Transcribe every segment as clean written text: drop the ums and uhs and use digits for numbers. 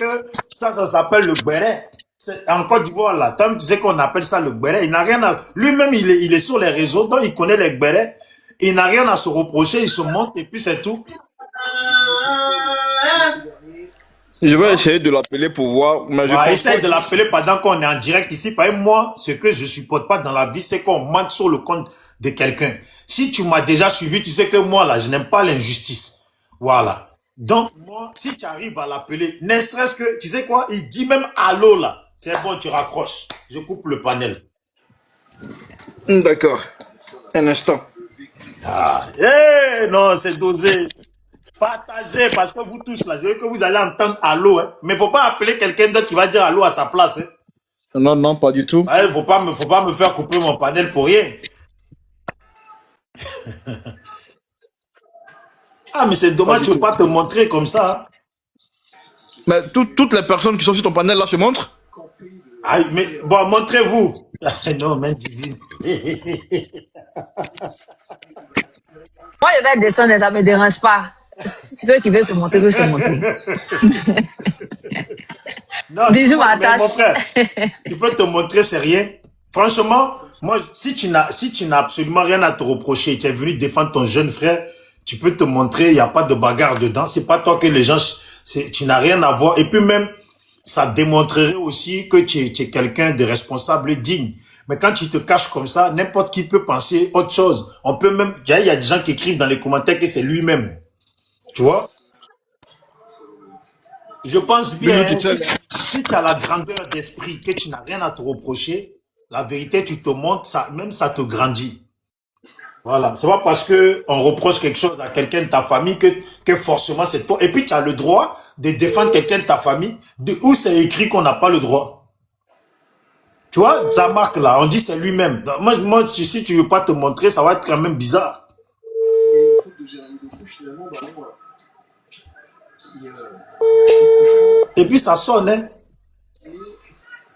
que ça s'appelle le béret. En Côte d'Ivoire, là, toi, tu sais qu'on appelle ça le béret. Il n'a rien à... Lui-même, il est sur les réseaux, donc il connaît les bérets. Il n'a rien à se reprocher, il se monte et puis c'est tout. Je vais essayer de l'appeler pour voir, mais je pense Essaye pas. de l'appeler pendant qu'on est en direct ici. Par exemple, moi, ce que je supporte pas dans la vie, c'est qu'on mente sur le compte de quelqu'un. Si tu m'as déjà suivi, tu sais que moi, là, je n'aime pas l'injustice. Voilà. Donc, moi, si tu arrives à l'appeler, ne serait-ce que, tu sais quoi, il dit même allô, là. C'est bon, tu raccroches. Je coupe le panel. D'accord. Un instant. Ah, non, c'est dosé. Partagez, parce que vous tous, là, je veux que vous allez entendre allô, hein. Mais faut pas appeler quelqu'un d'autre qui va dire allô à sa place, hein. Non, non, pas du tout. Ouais, faut pas me faire couper mon panel pour rien. Ah, mais c'est Pas dommage, du tu veux tout. pas te montrer comme ça, hein. Mais toutes les personnes qui sont sur ton panel là se montrent. Ah, mais bon, montrez-vous. Non, main divine. Moi, je vais descendre, ça ne me dérange pas. Ceux qui veulent se monter, veulent se monter. Non, Bisous, ma mais mon tâche. frère, tu peux te montrer, c'est rien. Franchement, moi, si tu n'as absolument rien à te reprocher, tu es venu défendre ton jeune frère, tu peux te montrer, il n'y a pas de bagarre dedans. C'est pas toi que les gens, tu n'as rien à voir. Et puis même, ça démontrerait aussi que tu es quelqu'un de responsable et digne. Mais quand tu te caches comme ça, n'importe qui peut penser autre chose. On peut même, il y a des gens qui écrivent dans les commentaires que c'est lui-même. Tu vois? Je pense Bisous, bien, tu sais. si tu as la grandeur d'esprit, que tu n'as rien à te reprocher, la vérité, tu te montres, ça, même ça te grandit. Voilà. C'est pas parce que on reproche quelque chose à quelqu'un de ta famille que forcément c'est toi. Et puis tu as le droit de défendre quelqu'un de ta famille, de où c'est écrit qu'on n'a pas le droit. Tu vois, ça marque là, on dit c'est lui-même. Moi, si tu veux pas te montrer, ça va être quand même bizarre. Et puis ça sonne, hein.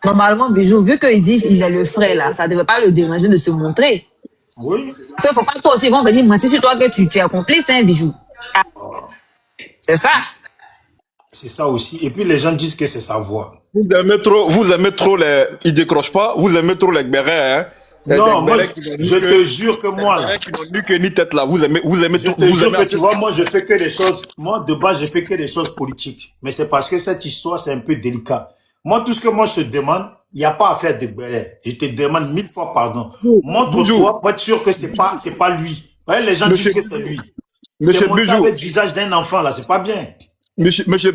Normalement, Bijou, vu qu'ils disent qu'il est le frère, là, ça ne devait pas le déranger de se montrer. Oui. Parce qu'il ne faut pas que toi aussi, ils vont venir mentir sur toi que tu es complice, hein, Bijou. Ah, c'est ça. C'est ça aussi. Et puis les gens disent que c'est sa voix. Vous aimez trop les, ils décrochent pas, vous aimez trop les bérets, hein. Non, moi, Bérets qui n'ont je te jure que moi, là, qui n'ont ni queue ni tête là, vous aimez je tout, te vous jure aimez que un tu peu. vois, moi, je fais que des choses, moi, de base, je fais que des choses politiques. Mais c'est parce que cette histoire, c'est un peu délicat. Moi, tout ce que moi, je te demande, il n'y a pas à faire de bérets. Je te demande 1000 fois pardon. Bijou, Montre-toi pour être sûr que c'est pas lui. Ouais, les gens disent monsieur, que c'est lui. Tu es monsieur monté Bijou, avec le visage d'un enfant, là, c'est pas bien. monsieur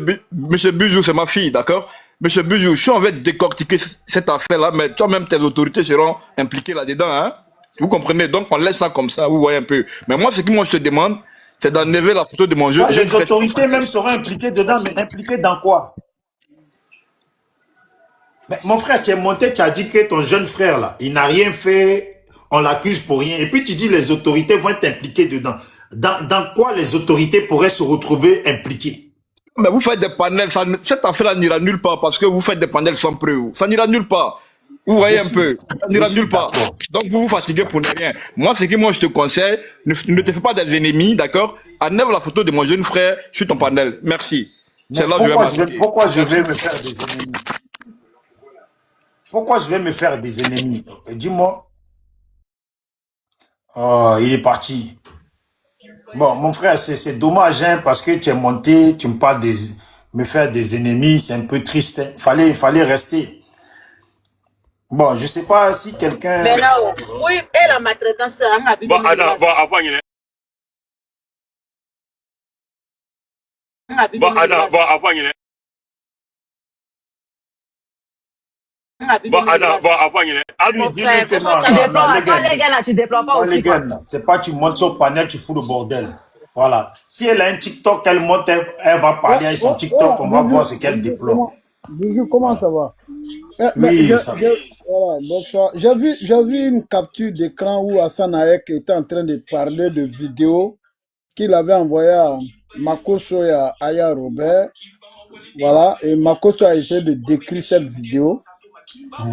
Bijou, c'est ma fille, d'accord? Monsieur Bijou, je suis en train de décortiquer cette affaire-là, mais toi-même, tes autorités seront impliquées là-dedans, hein? Vous comprenez? Donc, on laisse ça comme ça, vous voyez un peu. Mais moi, ce que moi, je te demande, c'est d'enlever la photo de mon jeu. Ouais, les autorités même seront impliquées dedans, mais impliquées dans quoi? Mais mon frère, tu es monté, tu as dit que ton jeune frère, là, il n'a rien fait, on l'accuse pour rien. Et puis tu dis les autorités vont être impliquées dedans. Dans quoi les autorités pourraient se retrouver impliquées? Mais vous faites des panels, cette affaire-là n'ira nulle part parce que vous faites des panels sans preuve. Ça n'ira nulle part. Vous voyez un peu, ça Je n'ira suis nulle part. d'accord. Donc vous vous fatiguez pour ne rien. Moi, ce que moi je te conseille, ne te fais pas des ennemis, d'accord? Enlève la photo de mon jeune frère sur ton panel. Merci. Mais C'est là que je vais m'arrêter. pourquoi je vais me faire des ennemis? Pourquoi je vais me faire des ennemis? Dis-moi. Oh, il est parti. Bon, mon frère, c'est dommage, hein, parce que tu es monté, tu me parles me faire des ennemis, c'est un peu triste, hein. Fallait rester. Bon, je sais pas si quelqu'un... Mais là, oui, et la maltraitance, on a vu Bon, Anna, bon, avant, il est. Bon, Anna, bon, avant, il est. Bon, Anna, bon, avant, il est. Ah, Lui, bon, dis-lui frère, que comment non, Tu t'as non, non, déplores, les toi, gars, les gars, là, tu déplores pas non, les aussi, gars, quoi. non. C'est pas tu montes son panel, tu fous le bordel. Voilà. Si elle a un TikTok, elle monte, elle va parler avec son TikTok, on va voir ce qu'elle déplore. Bijou, comment ça va? Mais Oui, ça. voilà, bonsoir. J'ai vu une capture d'écran où Hassan Aek était en train de parler de vidéos qu'il avait envoyées à Makoso et à Aya Robert. Voilà, et Makoso a essayé de décrire cette vidéo.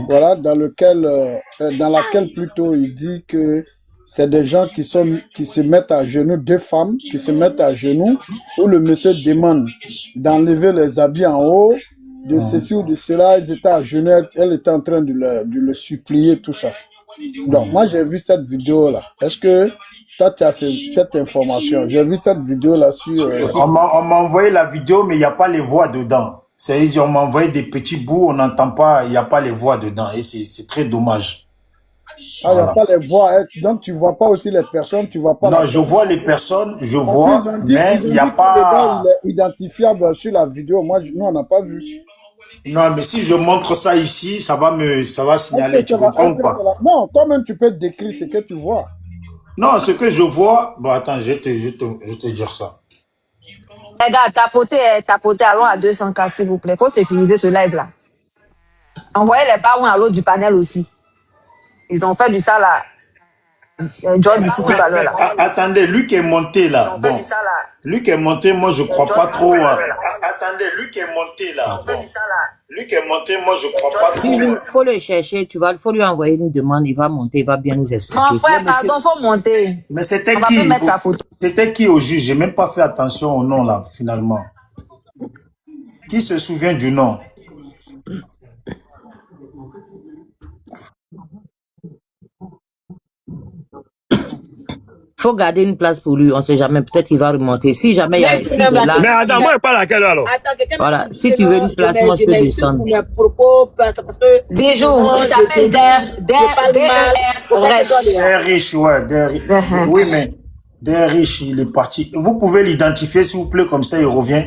Voilà, dans laquelle plutôt il dit que c'est des gens qui se mettent à genoux, deux femmes qui se mettent à genoux, où le monsieur demande d'enlever les habits en haut de ceci ou de cela, ils étaient à Genève, elle était en train de le supplier, tout ça. Donc, moi, j'ai vu cette vidéo-là. Est-ce que toi, tu as cette information? J'ai vu cette vidéo-là sur... On m'a envoyé la vidéo, mais il n'y a pas les voix dedans. C'est-à-dire, on m'a envoyé des petits bouts, on n'entend pas, il n'y a pas les voix dedans. Et c'est très dommage. Ah, il n'y a pas les voix. Donc, tu ne vois pas aussi les personnes, tu vois pas... Non, je vois les personnes, je vois, mais il n'y a pas... Le gars, il est identifiable sur la vidéo. Moi, nous, on n'a pas vu. Non, mais si je montre ça ici, ça va signaler, tu comprends ou pas? Non, toi-même, tu peux décrire ce que tu vois. Non, ce que je vois... Bon, attends, je vais te dire ça. Les gars, tapotez, allons à 200K, s'il vous plaît. Faut sécuriser ce live-là. Envoyez les parents à l'autre du panel aussi. Ils ont fait du ça là. John ici tout à l'heure là. Attendez, lui qui est monté là. Bon. Lui qui est monté, moi je crois pas trop. Attendez, lui qui est monté là. Bon. Lui qui est monté, moi je crois pas trop. Il faut le chercher, faut lui envoyer une demande, il va monter, il va bien nous expliquer. Mon frère, pardon, faut monter. Mais c'était On va qui? pas mettre sa photo. C'était qui au juge? J'ai même pas fait attention au nom là, finalement. Qui se souvient du nom? Faut garder une place pour lui, on sait jamais, peut-être qu'il va remonter. Si jamais il y a ici, là. Mais attends, moi, je parle à quelle heure alors? Voilà, si tu veux une place, moi je peux descendre. Parce que Bijou, il s'appelle Der Riche, ouais, oui, mais Der Riche, il est parti. Vous pouvez l'identifier s'il vous plaît, comme ça il revient.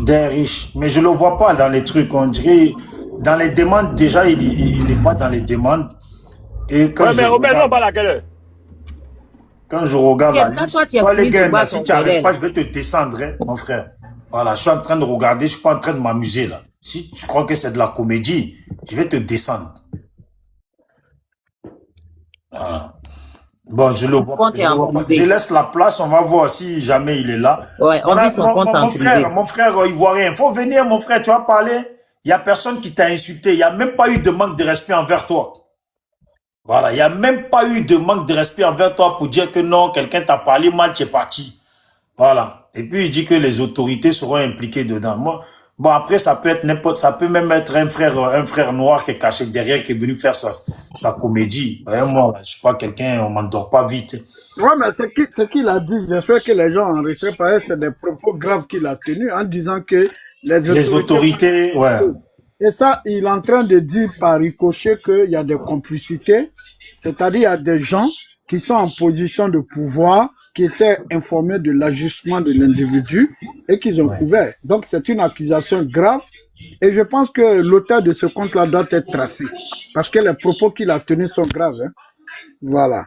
Der Riche. Mais je le vois pas dans les trucs, on dirait. Dans les demandes, déjà, il n'est pas dans les demandes. Et quand mais Robert, on parle à quelle heure? Quand je regarde la liste, toi les gars, là, si tu n'arrêtes pas, je vais te descendre, hein, mon frère. Voilà, je suis en train de regarder, je suis pas en train de m'amuser là. Si tu crois que c'est de la comédie, je vais te descendre. Voilà. Bon, je le vois pas. Je laisse la place, on va voir si jamais il est là. Ouais, on dit son compte en privé. Mon frère, il voit rien. Faut venir, mon frère, tu vas parler. Il y a personne qui t'a insulté. Il n'y a même pas eu de manque de respect envers toi. Voilà, il n'y a même pas eu de manque de respect envers toi pour dire que non, quelqu'un t'a parlé mal, tu es parti. Voilà. Et puis, il dit que les autorités seront impliquées dedans. Moi, bon, après, ça peut être n'importe, ça peut même être un frère noir qui est caché derrière, qui est venu faire sa comédie. Moi, je suis pas quelqu'un, on m'endort pas vite. Ouais, mais ce qu'il a dit, j'espère que les gens enregistrent parce que c'est des propos graves qu'il a tenus en disant que les autorités, ouais. Et ça, il est en train de dire par ricochet qu'il y a des complicités. C'est-à-dire, il y a des gens qui sont en position de pouvoir, qui étaient informés de l'ajustement de l'individu et qu'ils ont couvert. Donc, c'est une accusation grave. Et je pense que l'auteur de ce compte-là doit être tracé. Parce que les propos qu'il a tenus sont graves. Hein. Voilà.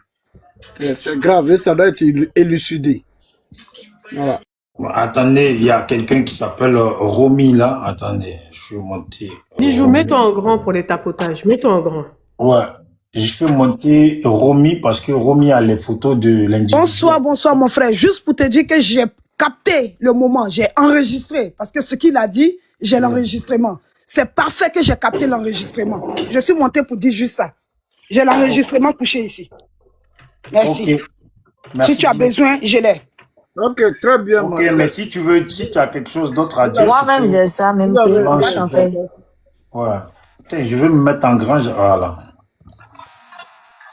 C'est grave et ça doit être élucidé. Voilà. Attendez, il y a quelqu'un qui s'appelle Romy là. Attendez, je vais monter. Bijou, mets-toi en grand pour les tapotages. Mets-toi en grand. Ouais. Je fais monter Romy parce que Romy a les photos de l'individu. Bonsoir mon frère. Juste pour te dire que j'ai capté le moment, j'ai enregistré. Parce que ce qu'il a dit, j'ai l'enregistrement. C'est parfait que j'ai capté l'enregistrement. Je suis monté pour dire juste ça. J'ai l'enregistrement couché ici. Merci. Okay. Merci. Si tu as besoin, je l'ai. Ok, très bien. Ok, mais si tu as quelque chose d'autre à dire. Moi-même, j'ai ça, même que ouais. Putain, je vais me mettre en grand. Voilà.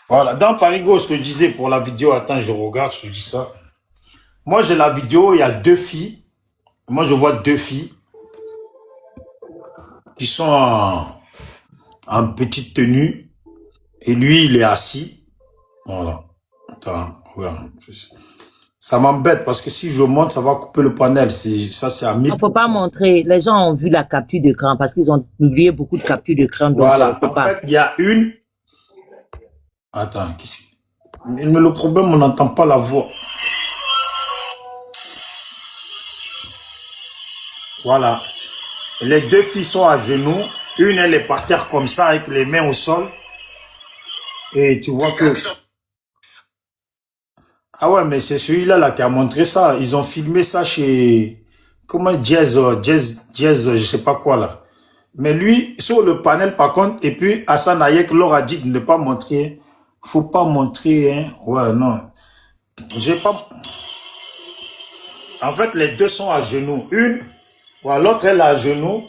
Voilà. Dans Parigo, je te disais pour la vidéo, attends, je regarde, je te dis ça. Moi, j'ai la vidéo, il y a 2 filles. Moi, je vois 2 filles qui sont en petite tenue. Et lui, il est assis. Voilà. Attends, regarde. Ça m'embête parce que si je monte, ça va couper le panel. Ça, c'est à 1000. On ne peut pas montrer. Les gens ont vu la capture d'écran parce qu'ils ont publié beaucoup de captures d'écran. Voilà. En fait, il y a une. Attends, mais le problème, on n'entend pas la voix. Voilà. Les 2 filles sont à genoux. Une, elle est par terre comme ça, avec les mains au sol. Et tu vois que... Ah ouais, mais c'est celui-là là, qui a montré ça. Ils ont filmé ça chez... Comment Jazz, je sais pas quoi là. Mais lui, sur le panel par contre, et puis Hassan Hayek leur a dit de ne pas montrer. Faut pas montrer, hein. Ouais, non. J'ai pas... En fait, les 2 sont à genoux. Une, ouais, l'autre elle est à genoux.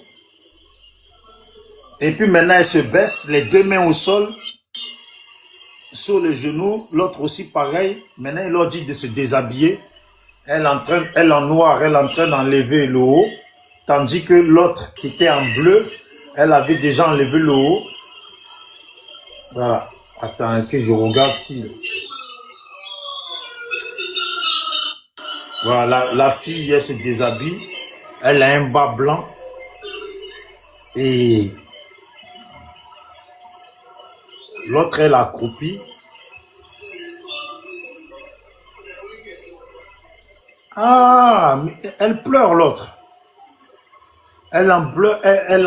Et puis maintenant, elle se baisse, les deux mains au sol, sur les genoux. L'autre aussi pareil. Maintenant, il leur dit de se déshabiller. Elle en noir, elle est en train d'enlever le haut. Tandis que l'autre qui était en bleu, elle avait déjà enlevé le haut. Voilà. Attends, que je regarde si... Voilà, la fille, elle se déshabille. Elle a un bas blanc. Et l'autre, elle a accroupi. Ah, mais elle pleure l'autre. Elle en bleu, elle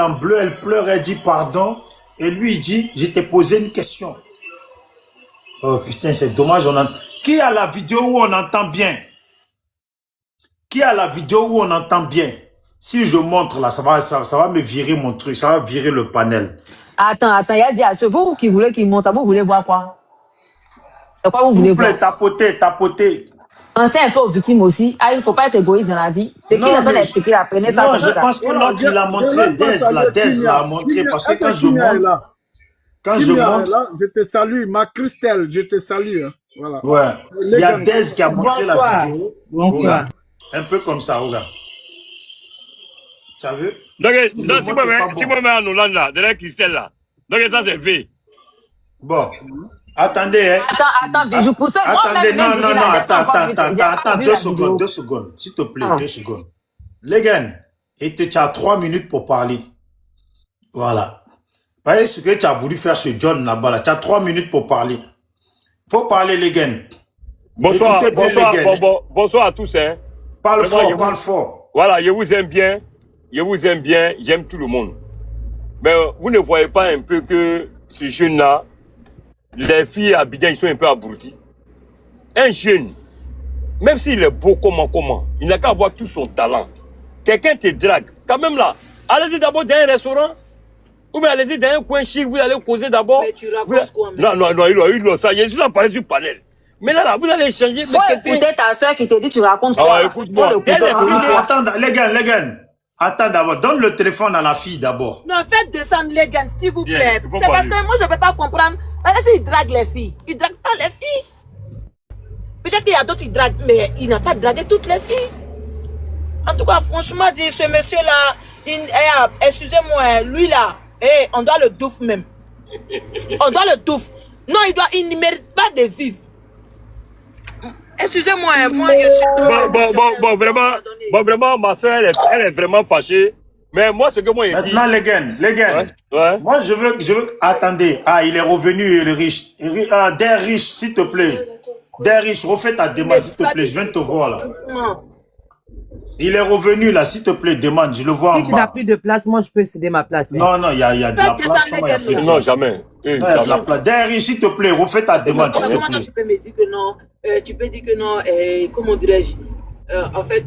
pleure, elle dit pardon. Et lui, il dit, je t'ai posé une question. Oh putain, c'est dommage. Qui a la vidéo où on entend bien? Qui a la vidéo où on entend bien? Si je montre là, ça va me virer mon truc, ça va virer le panel. Attends, il y a dit à ce vous qui voulez qu'il monte, vous voulez voir quoi? C'est quoi vous voulez S'il vous plaît, voir? tapoter. Pensez un peu aux victimes aussi. Ah, il ne faut pas être égoïste dans la vie. C'est qui est en expliquer la prenez ça. Non, je pense que l'autre, il a montré, Dez l'a montré, parce que quand je montre, je te salue, ma Christelle, je te salue. Hein. Voilà. Ouais, il y a Dez qui a montré la vidéo. Bonsoir. Un peu comme ça, regarde. Tu as vu? Donc, si moi mets en Hollande là, derrière Christelle là. Donc ça c'est fait. Bon. Attendez, hein. Attends, Bijou, pour ça, attendez, non, attends, 2 secondes, s'il te plaît, 2 secondes. Les gars, et tu as 3 minutes pour parler. Voilà. Voyez ce que tu as voulu faire chez John là-bas, là. Tu as 3 minutes pour parler. Faut parler, les gars. Bonsoir, bonsoir à tous, hein. Parle fort. Voilà, je vous aime bien, j'aime tout le monde. Mais vous ne voyez pas un peu que ce jeune-là, les filles à Abidjan, ils sont un peu abrutis. Un jeune, même s'il est beau, comment, il n'a qu'à avoir tout son talent. Quelqu'un te drague. Quand même là, allez-y d'abord dans un restaurant, ou bien allez-y dans un coin chic, vous allez causer d'abord. Mais tu racontes quoi, même? Non, ça, je suis là, parlé sur panel. Mais là, vous allez changer. Faut écouter ta soeur qui te dit, tu racontes quoi? Ah, écoute-moi. Attends, les gars. Attends d'abord, donne le téléphone à la fille d'abord. Non, faites descendre les gars, s'il vous plaît. Bien, C'est parce que moi, je ne peux pas comprendre. Parce que s'il drague les filles, il ne drague pas les filles. Peut-être qu'il y a d'autres qui draguent, mais il n'a pas dragué toutes les filles. En tout cas, franchement, dit ce monsieur-là, excusez-moi, lui là, on doit le douf même. On doit le douf. Non, il ne mérite pas de vivre. Excusez-moi, moi je suis... Vraiment, ma soeur, elle est vraiment fâchée. Mais moi, ce que moi, maintenant, les gars, ouais. Moi, je veux... Attendez, il est revenu, le riche. Der riche, s'il te plaît. Der riche, refais ta demande, s'il te plaît. Je viens de te voir, là. Il est revenu, là, s'il te plaît, demande. Je le vois en bas. Si tu n'as plus de place, moi, je peux céder ma place. Non, il y a de la place. Comment il y a plus de place? Non, jamais. Non, il y a de la place. Der riche, s'il te plaît, refais ta demande, s'il te Comment plaît. tu peux me dire que non, tu peux dire que non, comment dirais-je, en fait,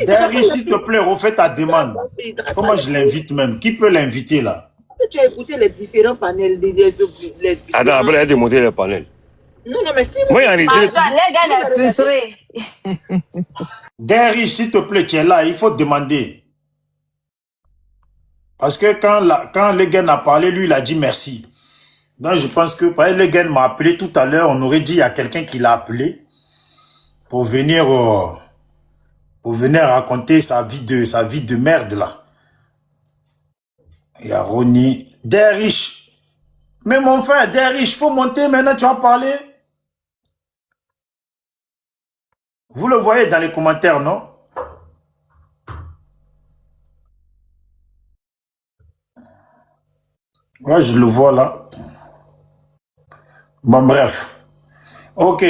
Der riche, s'il te plaît, refais ta demande. Comment je l'invite même? Qui peut l'inviter, là? Tu as écouté les différents panels Attends, après, elle a démonté le panel. Non, mais si... Moi, il y a Les gars, sont frustrés. Der riche, s'il te plaît, tu es là, il faut demander. Parce que quand le gars a parlé, lui, il a dit merci. Donc, je pense que, par exemple, le gars m'a appelé tout à l'heure, on aurait dit, il y a quelqu'un qui l'a appelé pour venir raconter sa vie de merde, là. Il y a Ronnie. Der riche. Mais mon frère, Der riche, faut monter maintenant, tu vas parler. Vous le voyez dans les commentaires, non? Ouais, je le vois là. Bon, bref. Ok.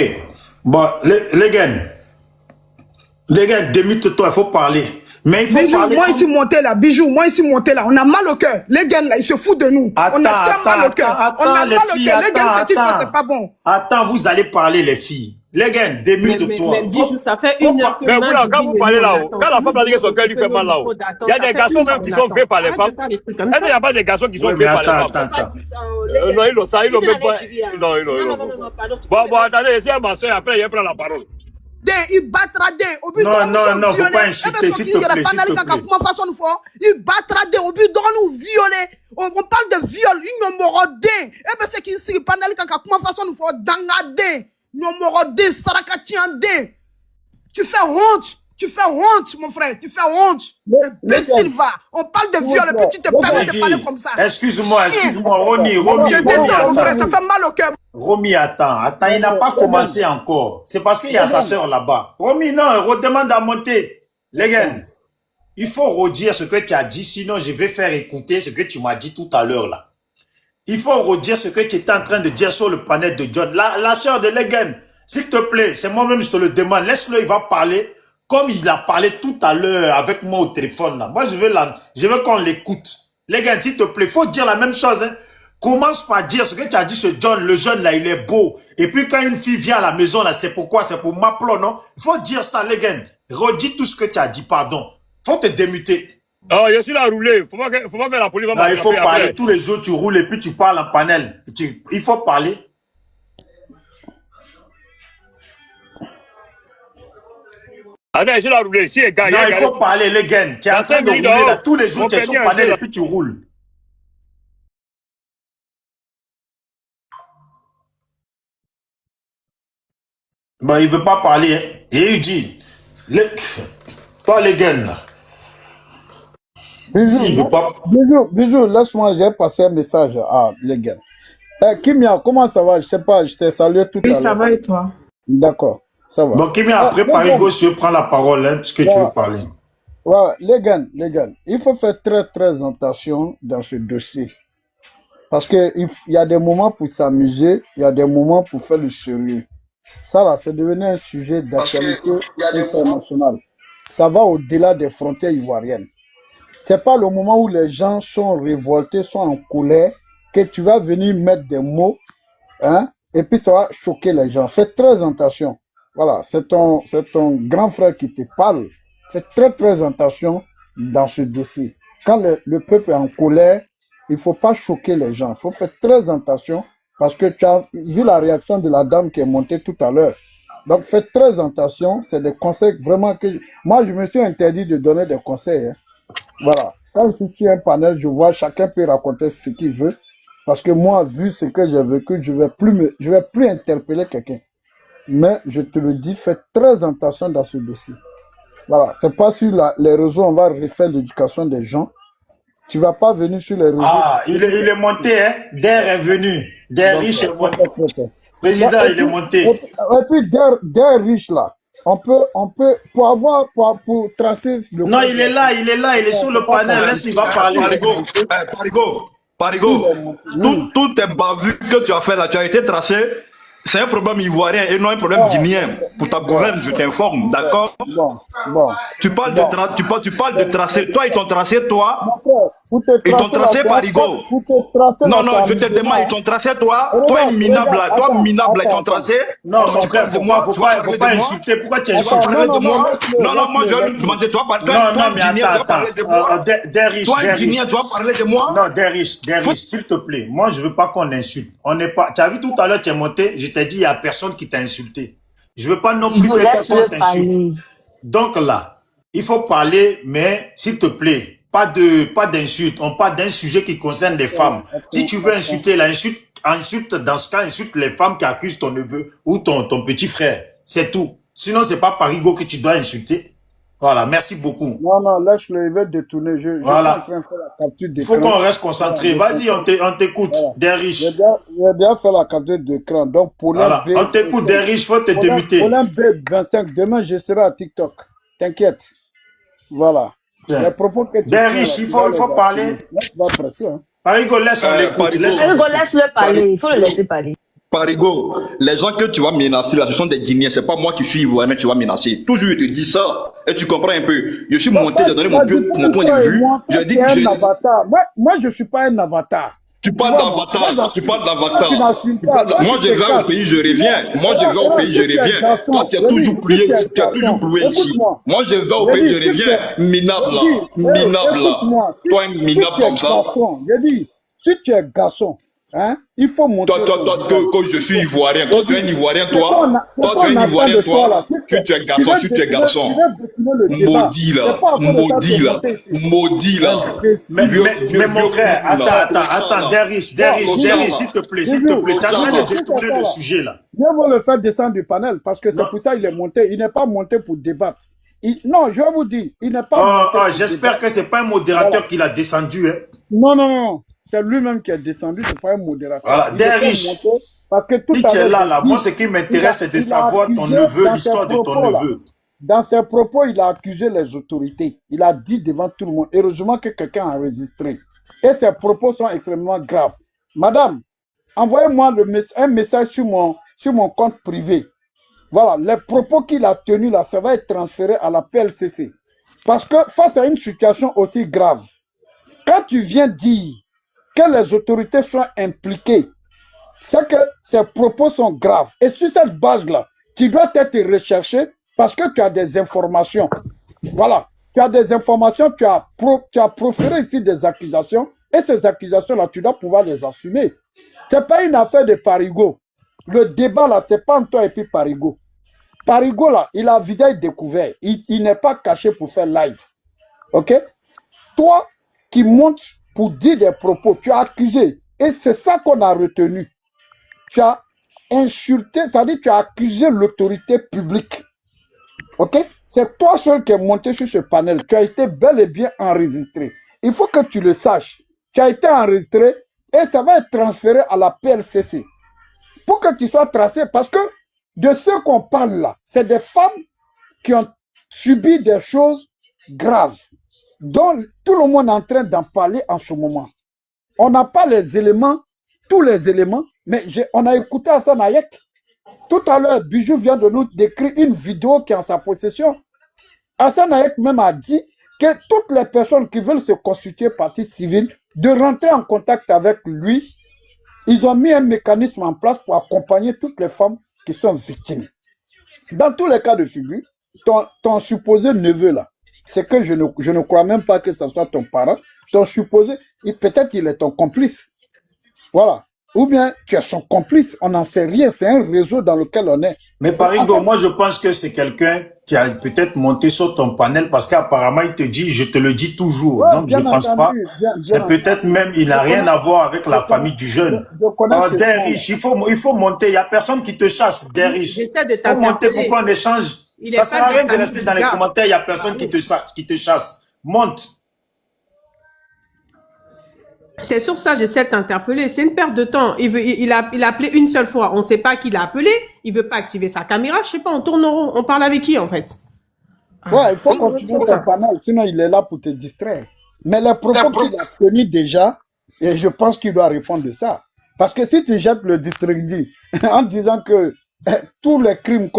Bon, les gars, démute-toi, il faut parler. Mais il faut Bijou, parler. moi ici monté là, Bijou, moi ici monté là, on a mal au cœur. Les gars là, ils se foutent de nous. On a très mal au cœur. On a mal au cœur. Les gars, ce qu'ils font, c'est pas bon. Attends, vous allez parler, les filles. Les gars, démute-toi. Mais Bijou, ça fait 1 heure que Mais moi, voilà, je quand dis vous les parlez mots là-haut, d'attente. quand la femme a dit que son cœur lui fait mal là-haut, il y a des garçons même qui sont faits par les femmes. Est-ce qu'il n'y a pas des garçons qui sont faits par les femmes? Non, ils l'ont même pas. Non, pardon. Bon, attendez, si ma soeur, après, elle prend la parole. il battra des. Au but Non, non, non, faut pas insulter, s'il te plaît, s'il te plaît. Il battra des. Au but nous violer. On parle de viol. Il nous morodé. Eh ben, c'est qu'il s'y panali quand comment façon nous faut dangadé. Nous morodé, sarakatiandé. Tu fais honte. Tu fais honte, mon frère. Tu fais honte. Imbécile, va. On parle de viol et puis tu te permets de parler comme ça. Excuse-moi, Romy, Je descends, mon frère, ça fait mal au cœur. Romy, attends, il n'a pas commencé encore. C'est parce qu'il y a sa sœur là-bas. Romy, non, redemande à monter. Les gars, il faut redire ce que tu as dit, sinon je vais faire écouter ce que tu m'as dit tout à l'heure là. Il faut redire ce que tu étais en train de dire sur le panel de John. La sœur de Legan, s'il te plaît, c'est moi-même je te le demande, laisse-le, il va parler. Comme il a parlé tout à l'heure avec moi au téléphone, là. Moi, je veux qu'on l'écoute. Les gars, s'il te plaît, faut dire la même chose. Hein. Commence par dire ce que tu as dit, ce John, le jeune, là, il est beau. Et puis, quand une fille vient à la maison, là, c'est pourquoi? C'est pour m'appeler, non? Il faut dire ça, les gars. Redis tout ce que tu as dit, pardon. Faut te démuter. Ah, je suis là à rouler. Faut pas faire la police. Non, il faut parler. Après. Tous les jours, tu roules et puis tu parles en panel. Il faut parler. Attends, je suis là à rouler. Si, gars, non, il faut parler, les gars. Tu es en train de rouler là. Tous les jours, tu es sur le panel et puis tu roules. Bon, il ne veut pas parler. Hein. Et il dit, toi, les gars, là. Bisous, il veut pas... bisous, laisse-moi, j'ai passé un message à les gars. Kimia, comment ça va? Je sais pas, je t'ai salué tout à l'heure. Oui, ça va et toi? D'accord. Ça va. Bon, Kimia, après, Parigo, je prends la parole, hein, puisque tu veux parler. Ouais, les gars, il faut faire très, très attention dans ce dossier. Parce qu'il y a des moments pour s'amuser, il y a des moments pour faire le sérieux. Ça, là, c'est devenu un sujet d'actualité internationale. Ça va au-delà des frontières ivoiriennes. C'est pas le moment où les gens sont révoltés, sont en colère, que tu vas venir mettre des mots, hein, et puis ça va choquer les gens. Fais très attention. Voilà, c'est ton grand frère qui te parle. Fais très, très attention dans ce dossier. Quand le peuple est en colère, il faut pas choquer les gens. Il faut faire très attention parce que tu as vu la réaction de la dame qui est montée tout à l'heure. Donc, fais très attention. C'est des conseils vraiment que... Moi, je me suis interdit de donner des conseils. Hein. Voilà. Quand je suis sur un panel, je vois chacun peut raconter ce qu'il veut. Parce que moi, vu ce que j'ai vécu, je vais plus interpeller quelqu'un. Mais je te le dis, fais très attention dans ce dossier. Voilà, c'est pas sur les réseaux, on va refaire l'éducation des gens. Tu vas pas venir sur les réseaux. Ah, il est monté, hein. Der est venu. Der riche est monté. Président, il est monté. Et puis, Der riche là, on peut, pour tracer le... Non, il est là, il est sur le panel, laisse, il va parler. Parigo, toutes tes bavures que tu as fait là, tu as été tracé. C'est un problème ivoirien et non un problème guinéen. Pour ta gouverne, je t'informe, d'accord? Bon. Tu parles de tracé. Toi, ils t'ont tracé, toi. Ils t'ont tracé Parigo. Non, je te demande, ils t'ont tracé, toi. Toi, minable, là. Toi, minable, ils t'ont tracé. Non, mon frère, faut pas insulter. Pourquoi tu insultes? Non, moi, je vais lui demander, toi, Guinéen, tu vas parler de moi. Toi, Guinéen, tu vas parler de moi. Non, Derish, s'il te plaît. Moi, je veux pas qu'on insulte. On n'est pas. Tu as vu tout à l'heure, tu es monté. Je t'ai dit, il y a personne qui t'a insulté. Je veux pas non plus que quelqu'un t'insulte. Donc là, il faut parler, mais s'il te plaît, pas d'insulte. On parle d'un sujet qui concerne les femmes. Si tu veux insulter, la insulte dans ce cas, insulte les femmes qui accusent ton neveu ou ton petit frère. C'est tout. Sinon, c'est pas Parigo que tu dois insulter. Voilà, merci beaucoup. Non, lâche-le, il va détourner. Voilà. Il faut qu'on reste concentré. Vas-y, on t'écoute, voilà. Derriche. J'ai déjà fait la capture d'écran. Donc, pour voilà. On t'écoute, Derriche, faut te démuter. Pour B25, demain, je serai à TikTok. T'inquiète. Voilà. Les propos que tu Derriche, il faut parler. Parigo, laisse, on l'écoute. Parigo, laisse-le parler. Il faut le laisser parler. Parigo, les gens que tu vas menacer là, ce sont des Guinéens. C'est pas moi qui suis ivoirien, tu vas menacer. Toujours, je te dis ça. Et tu comprends un peu. Je suis monté, j'ai donné mon point de vue. Je dis que moi, je suis pas un avatar. Tu parles d'avatar. Moi, je vais au pays, je reviens. Toi, tu es toujours plié ici. Moi, je vais au pays, je reviens. Minable là. Toi, un minable comme ça. J'ai dit, si tu es garçon, Hein? Il faut montrer. Que je suis ivoirien. Toi, tu es un ivoirien, toi. Toi, tu es un attend ivoirien, de toi, là. toi. Tu es garçon, Tu tu es garçon. veux détourner le débat. Maudit là, C'est pas à cause de ça que maudit tu es là, monté ici. maudit là. Mais mon frère, attends, Derrick, s'il te plaît, tu es en train de détourner le sujet là. Je veux le faire descendre du panel parce que c'est pour ça qu'il est monté. Il n'est pas monté pour débattre. Non, je vais vous dire, il n'est pas monté. J'espère que c'est pas un modérateur qui l'a descendu. Hein. Non. C'est lui-même qui est descendu, c'est pas un modérateur. Voilà, Derrick, parce que tout si tu es là, moi ce qui m'intéresse c'est de savoir ton neveu, l'histoire de ton neveu. Dans ses propos, il a accusé les autorités. Il a dit devant tout le monde. Heureusement que quelqu'un a enregistré. Et ses propos sont extrêmement graves. Madame, envoyez-moi un message sur mon compte privé. Voilà, les propos qu'il a tenus là, ça va être transféré à la PLCC. Parce que face à une situation aussi grave, quand tu viens dire que les autorités soient impliquées, c'est que ces propos sont graves. Et sur cette base-là, tu dois être recherché parce que tu as des informations. Voilà, tu as des informations, tu as proféré ici des accusations, et ces accusations-là, tu dois pouvoir les assumer. Ce n'est pas une affaire de Parigo. Le débat là, c'est pas Antoine et puis Parigo. Parigo là, il a visage découvert. Il n'est pas caché pour faire live. Ok? Toi qui montes pour dire des propos, tu as accusé. Et c'est ça qu'on a retenu. Tu as insulté, c'est-à-dire tu as accusé l'autorité publique. Ok? C'est toi seul qui es monté sur ce panel. Tu as été bel et bien enregistré. Il faut que tu le saches. Tu as été enregistré et ça va être transféré à la PLCC. Pour que tu sois tracé, parce que de ce qu'on parle là, c'est des femmes qui ont subi des choses graves, dont tout le monde est en train d'en parler en ce moment. On n'a pas les éléments, tous les éléments, mais on a écouté Hassan Hayek. Tout à l'heure, Bijou vient de nous décrire une vidéo qui est en sa possession. Hassan Hayek même a dit que toutes les personnes qui veulent se constituer partie civile, de rentrer en contact avec lui. Ils ont mis un mécanisme en place pour accompagner toutes les femmes qui sont victimes. Dans tous les cas de figure, ton supposé neveu là, c'est que je ne crois même pas que ce soit ton parent. Ton supposé, peut-être qu'il est ton complice. Voilà. Ou bien tu es son complice, on n'en sait rien, c'est un réseau dans lequel on est. Mais Parigo, moi je pense que c'est quelqu'un qui a peut-être monté sur ton panel parce qu'apparemment il te dit, je te le dis toujours. Ouais, donc je ne pense pas. C'est peut-être même, il n'a rien à voir avec la famille du jeune. Derrick, il faut monter, il n'y a personne qui te chasse, Derrick. Il faut monter pour qu'on échange. Ça ne sert à rien de rester dans les commentaires, il n'y a personne qui te chasse. Monte. C'est sur ça que j'essaie de t'interpeller. C'est une perte de temps. Il a appelé une seule fois. On ne sait pas qui l'a appelé. Il veut pas activer sa caméra. Je sais pas, on tourne en rond. On parle avec qui, en fait? Ouais, il faut continuer ton panel. Sinon, il est là pour te distraire. Mais les propos qu'il a tenus déjà, et je pense qu'il doit répondre de ça. Parce que si tu jettes le discrédit en disant que tous les crimes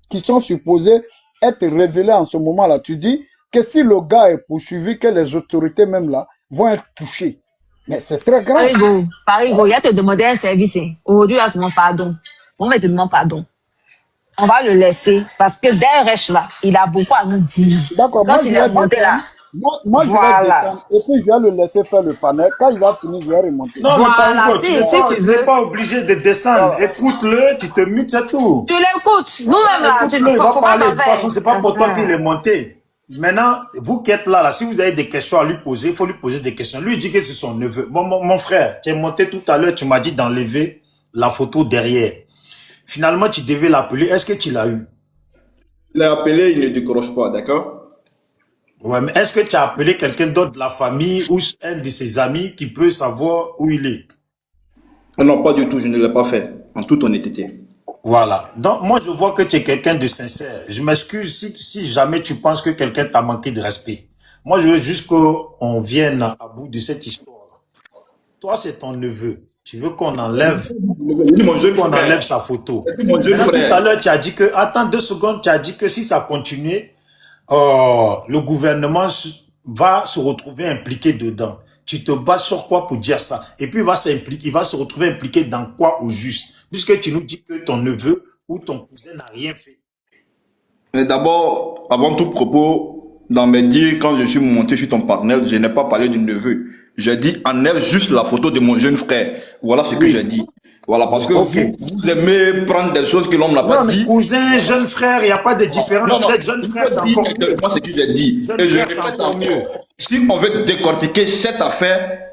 qui sont supposés être révélés en ce moment-là, tu dis que si le gars est poursuivi, que les autorités même là vont être touchées. Mais c'est très grave. Parigo, il a te demandé un service. Aujourd'hui, il a demandé pardon. On va te demander pardon. On va le laisser parce que derrière là, il a beaucoup à nous dire. D'accord, quand il est monté là. Moi, je vais descendre et puis je vais le laisser faire le panel. Quand il va finir, je vais remonter. Non, voilà, mais tu n'es pas obligé de descendre. Voilà. Écoute-le, tu te mutes, c'est tout. Tu l'écoutes. Nous-mêmes là, écoute-le, il va parler. De toute façon, c'est pas pour toi qu'il est monté. Maintenant, vous qui êtes là, si vous avez des questions à lui poser, il faut lui poser des questions. Lui, il dit que c'est son neveu. Bon, mon frère, tu es monté tout à l'heure, tu m'as dit d'enlever la photo derrière. Finalement, tu devais l'appeler. Est-ce que tu l'as eu? Je l'ai appelé, il ne décroche pas, d'accord? Ouais, mais est-ce que tu as appelé quelqu'un d'autre de la famille ou un de ses amis qui peut savoir où il est? Non, pas du tout, je ne l'ai pas fait, en toute honnêteté. Voilà. Donc, moi, je vois que tu es quelqu'un de sincère. Je m'excuse si jamais tu penses que quelqu'un t'a manqué de respect. Moi, je veux juste qu'on vienne à bout de cette histoire. Toi, c'est ton neveu. Tu veux qu'on enlève, enlève sa photo. Tout à l'heure, tu as dit que, attends 2 secondes, tu as dit que si ça continuait, le gouvernement va se retrouver impliqué dedans. Tu te bases sur quoi pour dire ça? Et puis, il va se retrouver impliqué dans quoi au juste? Puisque tu nous dis que ton neveu ou ton cousin n'a rien fait. D'abord, avant tout propos, dans mes dires, quand je suis monté sur ton panel, je n'ai pas parlé du neveu. J'ai dit, enlève juste la photo de mon jeune frère. Voilà ce que j'ai dit. Voilà, parce que Ok. vous aimez prendre des choses que l'homme n'a pas Non, mais dit. cousin, jeune frère, il n'y a pas de différence. Non, non, Peut-être jeune frère, c'est encore mieux. moi ce que j'ai dit. Jeune Et je frère, c'est répète encore encore, mieux. si on veut décortiquer cette affaire,